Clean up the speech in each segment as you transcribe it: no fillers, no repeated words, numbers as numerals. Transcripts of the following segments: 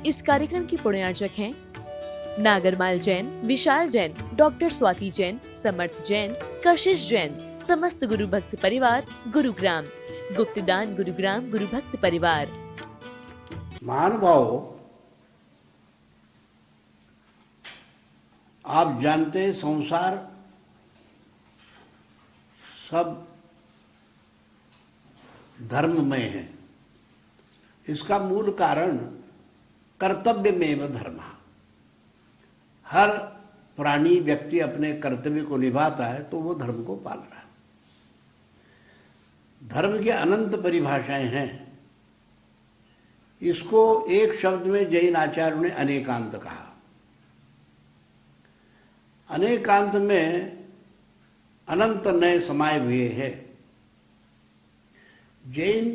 इस कार्यक्रम की पुण्यार्चक हैं नागरमाल जैन, विशाल जैन, डॉक्टर स्वाति जैन, समर्थ जैन, कशिश जैन, समस्त गुरु भक्त परिवार, गुरुग्राम, गुप्तदान गुरुग्राम गुरु भक्त परिवार। महानुभावों, आप जानते हैं संसार सब धर्ममय है। इसका मूल कारण कर्तव्यमेव धर्म। हर प्राणी व्यक्ति अपने कर्तव्य को निभाता है तो वो धर्म को पाल रहा है। धर्म की अनंत परिभाषाएं हैं। इसको एक शब्द में जैन आचार्यों ने अनेकांत कहा। अनेकांत में अनंत नए समाये हुए हैं। जैन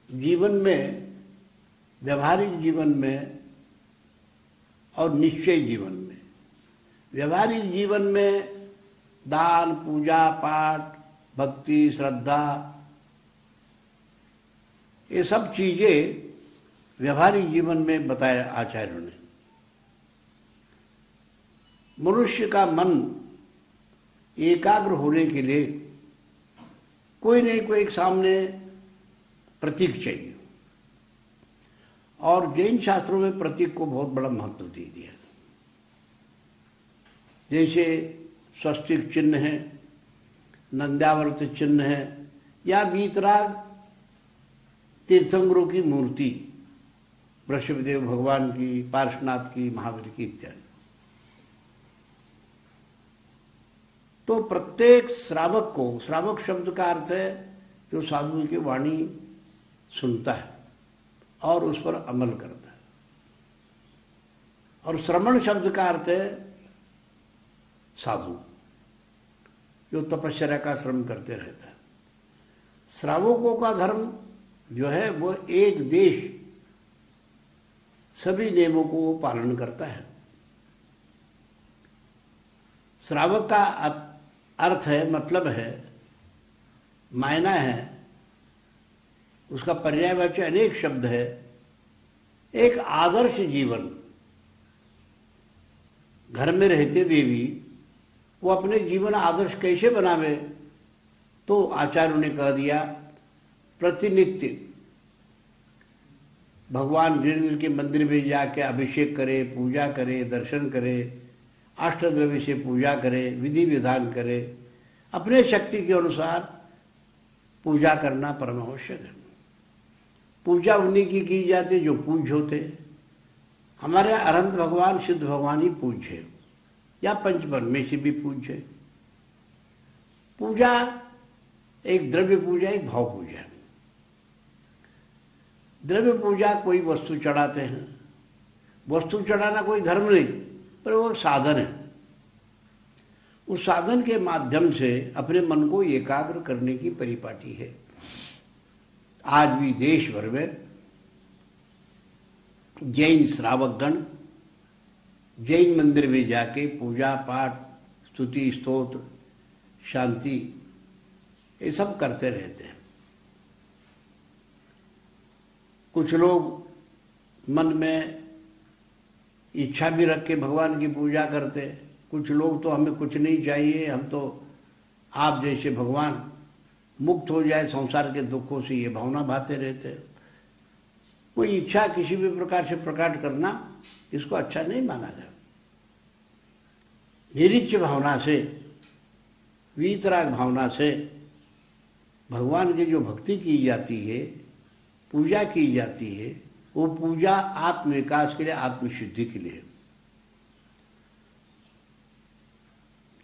जीवन में, व्यवहारिक जीवन में और निश्चय जीवन में, व्यवहारिक जीवन में दान, पूजा पाठ, भक्ति, श्रद्धा, ये सब चीजें व्यवहारिक जीवन में बताया आचार्यों ने। मनुष्य का मन एकाग्र होने के लिए कोई नहीं कोई एक सामने प्रतीक चाहिए, और जैन शास्त्रों में प्रतीक को बहुत बड़ा महत्व दे दिया। जैसे स्वस्तिक चिन्ह है, नंद्यावर्त चिन्ह है, या वीतराग तीर्थंकरों की मूर्ति, वृषभदेव भगवान की, पार्श्वनाथ की, महावीर की इत्यादि। तो प्रत्येक श्रावक को, श्रावक शब्द का अर्थ है जो साधु की वाणी सुनता है और उस पर अमल करता है, और श्रवण शब्द का अर्थ है साधु जो तपस्या का श्रम करते रहता है। श्रावकों का धर्म जो है वो एक देश सभी नियमों को पालन करता है। श्रावक का अर्थ है, मतलब है, मायना है, उसका पर्यायवाची अनेक शब्द है। एक आदर्श जीवन, घर में रहते हुए भी वो अपने जीवन आदर्श कैसे बनावे, तो आचार्यों ने कह दिया प्रतिनित्य भगवान वीरेंद्र के मंदिर में जाके अभिषेक करे, पूजा करे, दर्शन करे, अष्टद्रव्य से पूजा करे, विधि विधान करे, अपने शक्ति के अनुसार पूजा करना परम आवश्यक है। पूजा उन्हीं की जाती जो पूज्य होते। हमारे अनंत भगवान, सिद्ध भगवान ही पूज्य है, या पंचपरमेश्वर भी पूज्य है। पूजा एक द्रव्य पूजा, एक भाव पूजा है। द्रव्य पूजा कोई वस्तु चढ़ाते हैं। वस्तु चढ़ाना कोई धर्म नहीं, पर वो साधन है। उस साधन के माध्यम से अपने मन को एकाग्र करने की परिपाटी है। आज भी देश भर में जैन श्रावकगण जैन मंदिर में जाके पूजा पाठ, स्तुति, स्तोत्र, शांति, ये सब करते रहते हैं। कुछ लोग मन में इच्छा भी रख के भगवान की पूजा करते। कुछ लोग तो हमें कुछ नहीं चाहिए, हम तो आप जैसे भगवान मुक्त हो जाए संसार के दुखों से, ये भावना भाते रहते हैं। कोई इच्छा किसी भी प्रकार से प्रकट करना, इसको अच्छा नहीं माना जाए। निरीच्छ भावना से, वीतराग भावना से भगवान की जो भक्ति की जाती है, पूजा की जाती है, वो पूजा आत्मविकास के लिए, आत्मशुद्धि के लिए।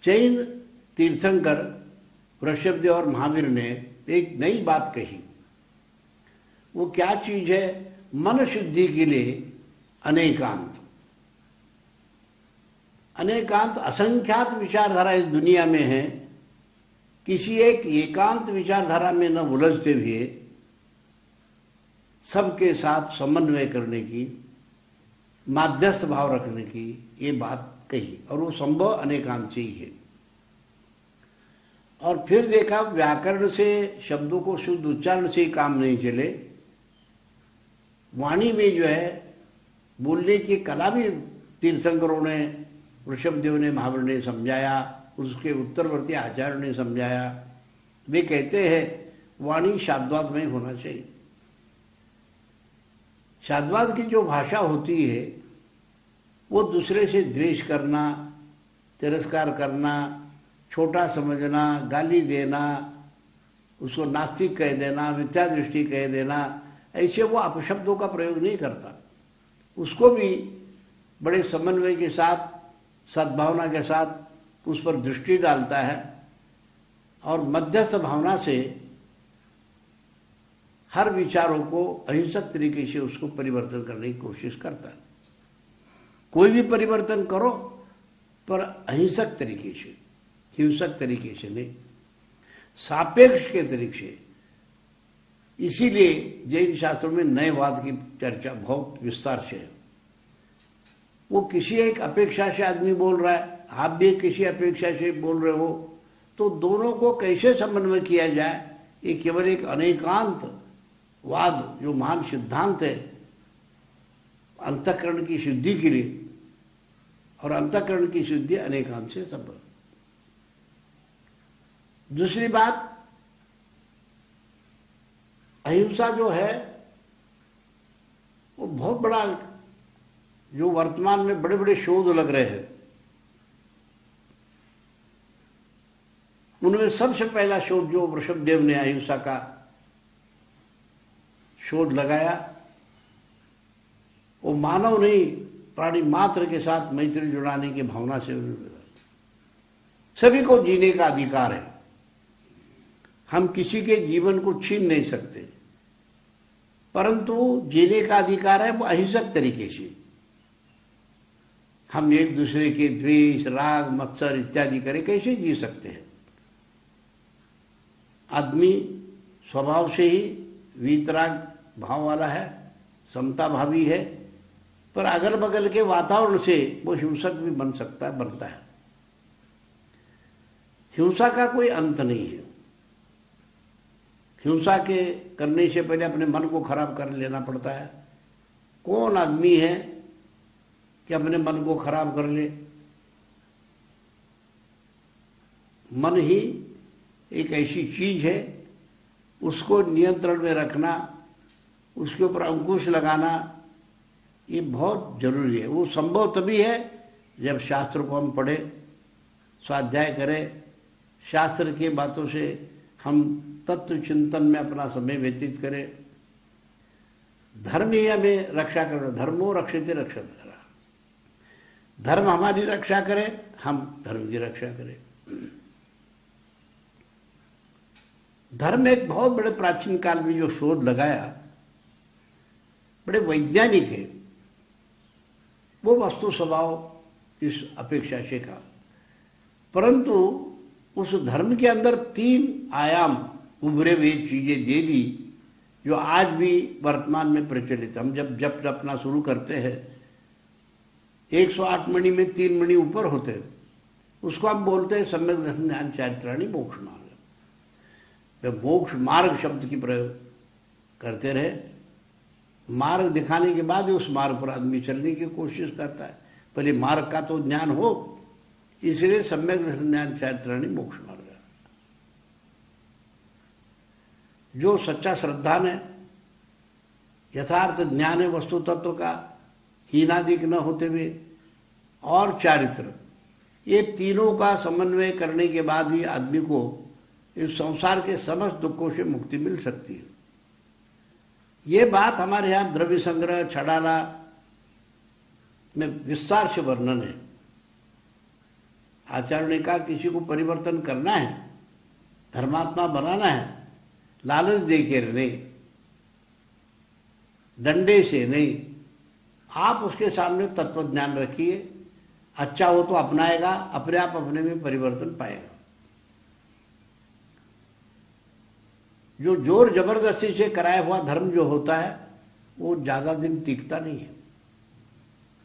जैन तीर्थंकर वृषभदेव और महावीर ने एक नई बात कही। वो क्या चीज है? मन शुद्धि के लिए अनेकांत। अनेकांत असंख्यात विचारधारा इस दुनिया में है। किसी एक एकांत विचारधारा में न उलझते हुए सबके साथ समन्वय करने की, माध्यस्थ भाव रखने की ये बात कही, और वो संभव अनेकांत से ही है। और फिर देखा व्याकरण से, शब्दों को शुद्ध उच्चारण से ही काम नहीं चले। वाणी में जो है बोलने की कला भी तीर्थंकरों ने, ऋषभदेव ने, महावीर ने समझाया, उसके उत्तरवर्ती आचार्यों ने समझाया। वे कहते हैं वाणी शाद्वाद में होना चाहिए। शाद्वाद की जो भाषा होती है वो दूसरे से द्वेष करना, तिरस्कार करना, छोटा समझना, गाली देना, उसको नास्तिक कह देना, मिथ्या दृष्टि कह देना, ऐसे वो अपशब्दों का प्रयोग नहीं करता। उसको भी बड़े समन्वय के साथ, सद्भावना के साथ उस पर दृष्टि डालता है और मध्यस्थ भावना से हर विचारों को अहिंसक तरीके से उसको परिवर्तन करने की कोशिश करता है। कोई भी परिवर्तन करो पर अहिंसक तरीके से, हिंसक तरीके से नहीं, सापेक्ष के तरीके से। इसीलिए जैन शास्त्रों में नयवाद की चर्चा बहुत विस्तार से है। वो किसी एक अपेक्षा से आदमी बोल रहा है, आप भी किसी अपेक्षा से बोल रहे हो, तो दोनों को कैसे समन्वय किया जाए, ये केवल एक अनेकांत वाद जो महान सिद्धांत है अंतःकरण की शुद्धि के लिए, और अंतःकरण की शुद्धि अनेकांत से संभव। दूसरी बात, अहिंसा जो है वो बहुत बड़ा, जो वर्तमान में बड़े बड़े शोध लग रहे हैं, उनमें सबसे पहला शोध जो ऋषभदेव ने अहिंसा का शोध लगाया, वो मानव नहीं प्राणी मात्र के साथ मैत्री जुड़ाने की भावना से सभी को जीने का अधिकार है। हम किसी के जीवन को छीन नहीं सकते, परंतु जीने का अधिकार है वो अहिंसक तरीके से। हम एक दूसरे के द्वेष, राग, मत्सर इत्यादि करे कैसे जी सकते हैं? आदमी स्वभाव से ही वीतराग भाव वाला है, समता भावी है, पर अगल बगल के वातावरण से वो हिंसक भी बन सकता है, बनता है। हिंसा का कोई अंत नहीं है। हिंसा के करने से पहले अपने मन को खराब कर लेना पड़ता है। कौन आदमी है कि अपने मन को खराब कर ले? मन ही एक ऐसी चीज है, उसको नियंत्रण में रखना, उसके ऊपर अंकुश लगाना, ये बहुत जरूरी है। वो संभव तभी है जब शास्त्र को हम पढ़े, स्वाध्याय करें, शास्त्र की बातों से हम तत्व चिंतन में अपना समय व्यतीत करें। धर्म ही हमें रक्षा करना, धर्मो रक्षित रक्षत, धर्म हमारी रक्षा करे, हम धर्म की रक्षा करें। धर्म एक बहुत बड़े प्राचीन काल में जो शोध लगाया, बड़े वैज्ञानिक है, वो वस्तु स्वभाव इस अपेक्षा से का, परंतु उस धर्म के अंदर 3 आयाम उभरे हुए चीजें दे दी जो आज भी वर्तमान में प्रचलित। हम जब जप जपना शुरू करते हैं, 108 मणि में 3 मणि ऊपर होते हैं, उसको हम बोलते हैं सम्यक दर्शन ध्यान चारित्राणी मोक्ष मार्ग। जब मोक्ष मार्ग शब्द की प्रयोग करते रहे, मार्ग दिखाने के बाद उस मार्ग पर आदमी चलने की कोशिश करता है। पहले मार्ग का तो ज्ञान हो, इसलिए सम्यक दर्शन ध्यान चारित्राणी मोक्ष मार्ग। जो सच्चा श्रद्धा ने यथार्थ ज्ञान है वस्तु तत्व का, हीनादिक न होते हुए, और चारित्र, ये तीनों का समन्वय करने के बाद ही आदमी को इस संसार के समस्त दुखों से मुक्ति मिल सकती है। ये बात हमारे यहाँ द्रव्य संग्रह छड़ाला में विस्तार से वर्णन है। आचार्य ने कहा किसी को परिवर्तन करना है, धर्मात्मा बनाना है, लालच देकर नहीं, डंडे से नहीं, आप उसके सामने तत्व ज्ञान रखिए, अच्छा हो तो अपनाएगा, अपने आप अपने में परिवर्तन पाएगा। जो जोर जबरदस्ती से कराया हुआ धर्म जो होता है वो ज्यादा दिन टिकता नहीं है।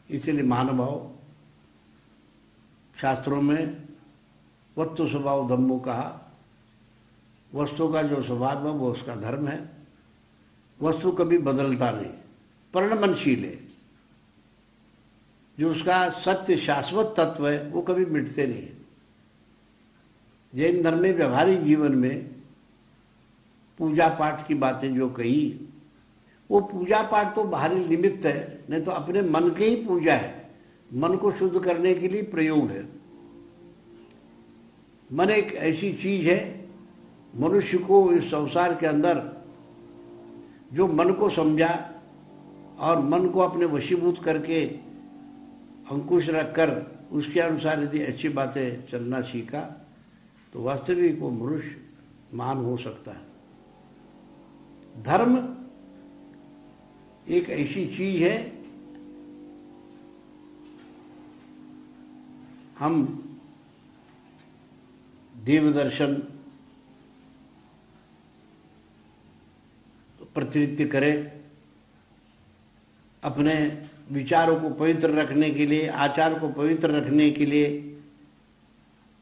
इसीलिए महानुभाव शास्त्रों में वस्तु स्वभाव धम्मो कहा, वस्तु का जो स्वभाव है वो उसका धर्म है। वस्तु कभी बदलता नहीं, परिणमनशील है। जो उसका सत्य शाश्वत तत्व है वो कभी मिटते नहीं। जैन धर्म में व्यवहारिक जीवन में पूजा पाठ की बातें जो कही, वो पूजा पाठ तो बाहरी निमित्त है, नहीं तो अपने मन की ही पूजा है, मन को शुद्ध करने के लिए प्रयोग है। मन एक ऐसी चीज है, मनुष्य को इस संसार के अंदर जो मन को समझा और मन को अपने वशीभूत करके अंकुश रखकर उसके अनुसार यदि अच्छी बातें चलना सीखा तो वास्तविक वो मनुष्य महान हो सकता है। धर्म एक ऐसी चीज है, हम देव दर्शन प्रतिनिधित्व करें, अपने विचारों को पवित्र रखने के लिए, आचार को पवित्र रखने के लिए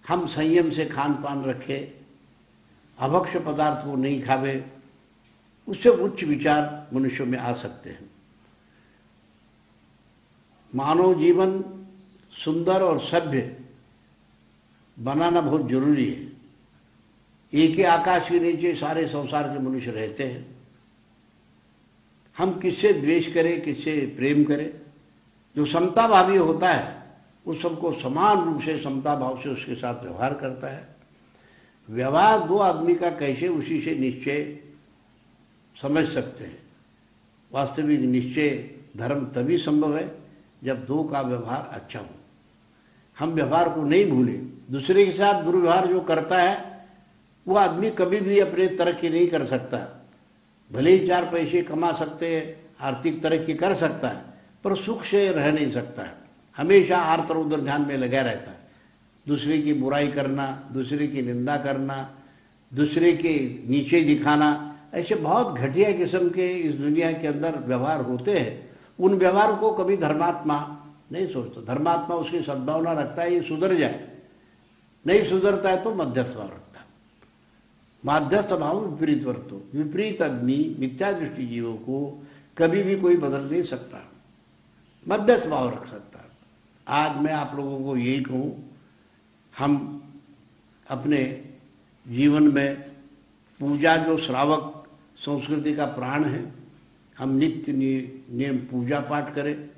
हम संयम से खान पान रखें, अभक्ष्य पदार्थ को नहीं खावे, उससे उच्च विचार मनुष्यों में आ सकते हैं। मानव जीवन सुंदर और सभ्य बनाना बहुत जरूरी है। एक ही आकाश के नीचे सारे संसार के मनुष्य रहते हैं। हम किससे द्वेष करें, किससे प्रेम करें। जो समता भावी होता है उस सबको समान रूप से समता भाव से उसके साथ व्यवहार करता है। व्यवहार दो आदमी का कैसे, उसी से निश्चय समझ सकते हैं। वास्तविक निश्चय धर्म तभी संभव है जब दो का व्यवहार अच्छा हो। हम व्यवहार को नहीं भूले। दूसरे के साथ दुर्व्यवहार जो करता है वो आदमी कभी भी अपने तरक्की नहीं कर सकता। भले ही चार पैसे कमा सकते हैं, आर्थिक तरक्की कर सकता है, पर सुख से रह नहीं सकता है। हमेशा आर्तर उधर ध्यान में लगा रहता है। दूसरे की बुराई करना, दूसरे की निंदा करना, दूसरे के नीचे दिखाना, ऐसे बहुत घटिया किस्म के इस दुनिया के अंदर व्यवहार होते हैं। उन व्यवहार को कभी धर्मात्मा नहीं सोचता। धर्मात्मा उसकी सद्भावना रखता है ये सुधर जाए, नहीं सुधरता है तो मध्यस्थ भाव रखता है। मध्यस्थ भाव विपरीत वर्तो, विपरीत अग्नि मिथ्या दृष्टि जीवों को कभी भी कोई बदल नहीं सकता, मध्यस्थ भाव रख सकता है। आज मैं आप लोगों को यही कहूँ, हम अपने जीवन में पूजा जो श्रावक संस्कृति का प्राण है, हम नित्य नियम पूजा पाठ करें।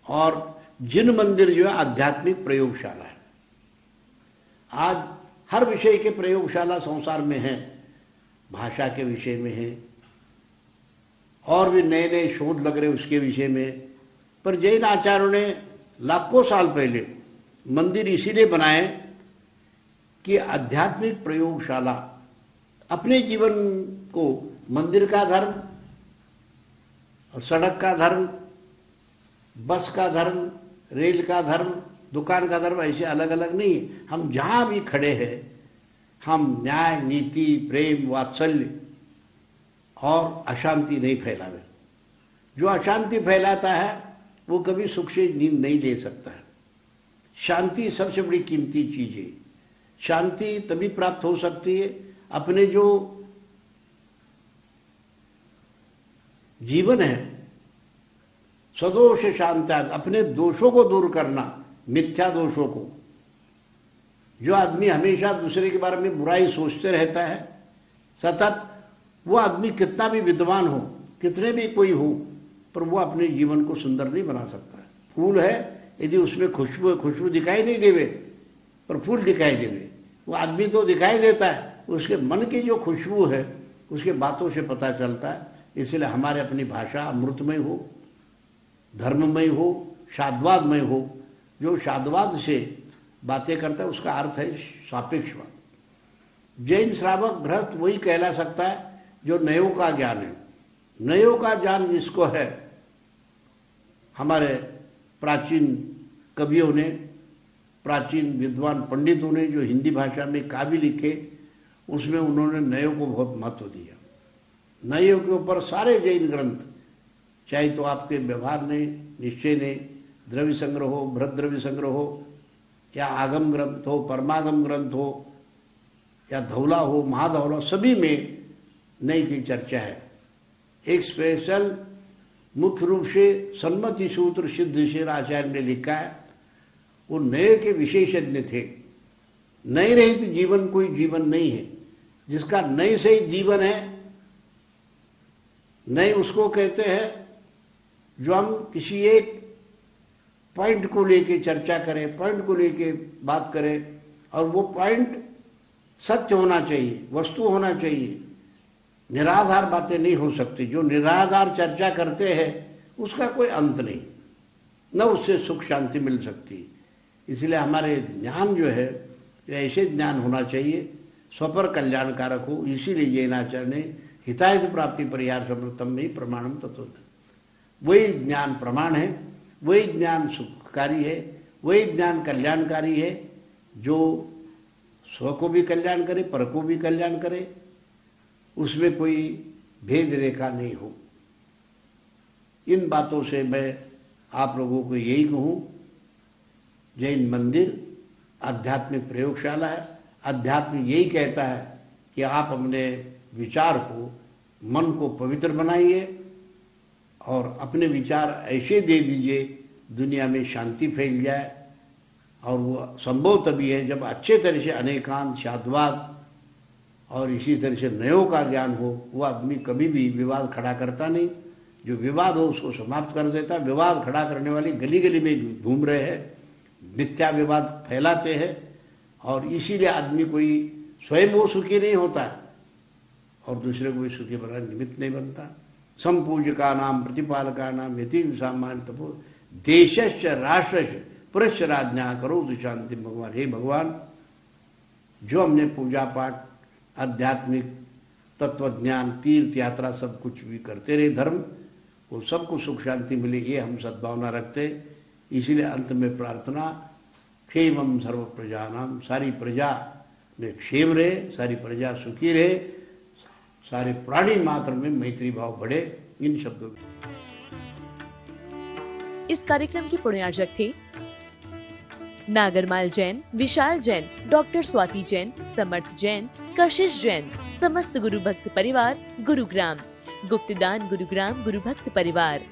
और जिन मंदिर जो है आध्यात्मिक प्रयोगशाला है, आज हर विषय के प्रयोगशाला संसार में है। भाषा के विषय में है और भी नए नए शोध लग रहे उसके विषय में। पर जैन आचार्यों ने लाखों साल पहले मंदिर इसीलिए बनाए कि आध्यात्मिक प्रयोगशाला अपने जीवन को, मंदिर का धर्म, सड़क का धर्म, बस का धर्म, रेल का धर्म, दुकान का धर्म ऐसे अलग अलग नहीं है। हम जहाँ भी खड़े हैं हम न्याय, नीति, प्रेम, वात्सल्य और अशांति नहीं फैलावे। जो अशांति फैलाता है वो कभी सुख से नींद नहीं ले सकता है। शांति सबसे बड़ी कीमती चीज है। शांति तभी प्राप्त हो सकती है अपने जो जीवन है सदोष शांता, अपने दोषों को दूर करना, मिथ्या दोषों को। जो आदमी हमेशा दूसरे के बारे में बुराई सोचते रहता है सतत, वो आदमी कितना भी विद्वान हो, कितने भी कोई हो, पर वो अपने जीवन को सुंदर नहीं बना सकता है। फूल है, यदि उसमें खुशबू दिखाई नहीं देवे पर फूल दिखाई देवे, वो आदमी तो दिखाई देता है, उसके मन की जो खुशबू है उसके बातों से पता चलता है। इसलिए हमारे अपनी भाषा अमृतमय हो, धर्ममय हो, शाद्वादमय हो। जो शाद्वाद से बातें करता है उसका अर्थ है सापेक्षवाद। जैन श्रावक गृहस्थ वही कहला सकता है जो नयों का ज्ञान है। नयों का ज्ञान जिसको है, हमारे प्राचीन कवियों ने, प्राचीन विद्वान पंडितों ने जो हिंदी भाषा में काव्य लिखे उसमें उन्होंने नयों को बहुत महत्व दिया। नयों के ऊपर सारे जैन ग्रंथ, चाहे तो आपके व्यवहार ने, निश्चय ने, द्रव्य संग्रह हो, बृहद द्रव्य संग्रह हो, या आगम ग्रंथ हो, परमागम ग्रंथ हो, या धौला हो, महाधौला, सभी में नई की चर्चा है। एक स्पेशल मुख्य रूप से सन्मति सूत्र सिद्धेश्वर आचार्य ने लिखा है। वो नए के विशेषज्ञ थे। नए रहित जीवन कोई जीवन नहीं है। जिसका नए से ही जीवन है, नए उसको कहते हैं जो हम किसी एक पॉइंट को लेके चर्चा करें, पॉइंट को लेके बात करें, और वो पॉइंट सत्य होना चाहिए, वस्तु होना चाहिए। निराधार बातें नहीं हो सकती। जो निराधार चर्चा करते हैं उसका कोई अंत नहीं, न उससे सुख शांति मिल सकती। इसलिए हमारे ज्ञान जो है ऐसे ज्ञान होना चाहिए स्वपर कल्याणकारक हो। इसीलिए जैनाचार्य ने हिताहित प्राप्ति परिहार समृतम में ही प्रमाणम तत्व, वही ज्ञान प्रमाण है, वही ज्ञान सुखकारी है, वही ज्ञान कल्याणकारी है, जो स्व को भी कल्याण करे, पर को भी कल्याण करे, उसमें कोई भेद रेखा नहीं हो। इन बातों से मैं आप लोगों को यही कहूँ, जैन मंदिर आध्यात्मिक प्रयोगशाला है। अध्यात्म यही कहता है कि आप अपने विचार को, मन को पवित्र बनाइए और अपने विचार ऐसे दे दीजिए दुनिया में शांति फैल जाए। और वो संभव तभी है जब अच्छे तरह से अनेकांत, शाद्वाद और इसी तरह से नयों का ज्ञान हो। वो आदमी कभी भी विवाद खड़ा करता नहीं। जो विवाद हो उसको समाप्त कर देता। विवाद खड़ा करने वाली गली गली में घूम रहे हैं, मिथ्या विवाद फैलाते हैं, और इसीलिए आदमी कोई स्वयं वो सुखी नहीं होता और दूसरे को भी सुखी बनाने निमित्त नहीं बनता। संपूजका नाम प्रतिपालका नाम यति सामान्य तपो देशश्च राष्ट्रश्च पुरश्च राज्ञा करो तो शांति। भगवान, हे भगवान, जो हमने पूजा पाठ, आध्यात्मिक तत्वज्ञान, तीर्थ यात्रा सब कुछ भी करते रहे, धर्म, वो सबको सुख शांति मिले, ये हम सद्भावना रखते। इसीलिए अंत में प्रार्थना, क्षेमम सर्व प्रजा नाम, सारी प्रजा में क्षेम रहे, सारी प्रजा सुखी रहे, सारे प्राणी मात्र में मैत्री भाव बढ़े। इन शब्दों में इस कार्यक्रम के पुण्यार्जक थे नागरमाल जैन, विशाल जैन, डॉक्टर स्वाति जैन, समर्थ जैन, कशिश जैन, समस्त गुरु भक्त परिवार, गुरुग्राम, गुप्तदान गुरुग्राम गुरु भक्त परिवार।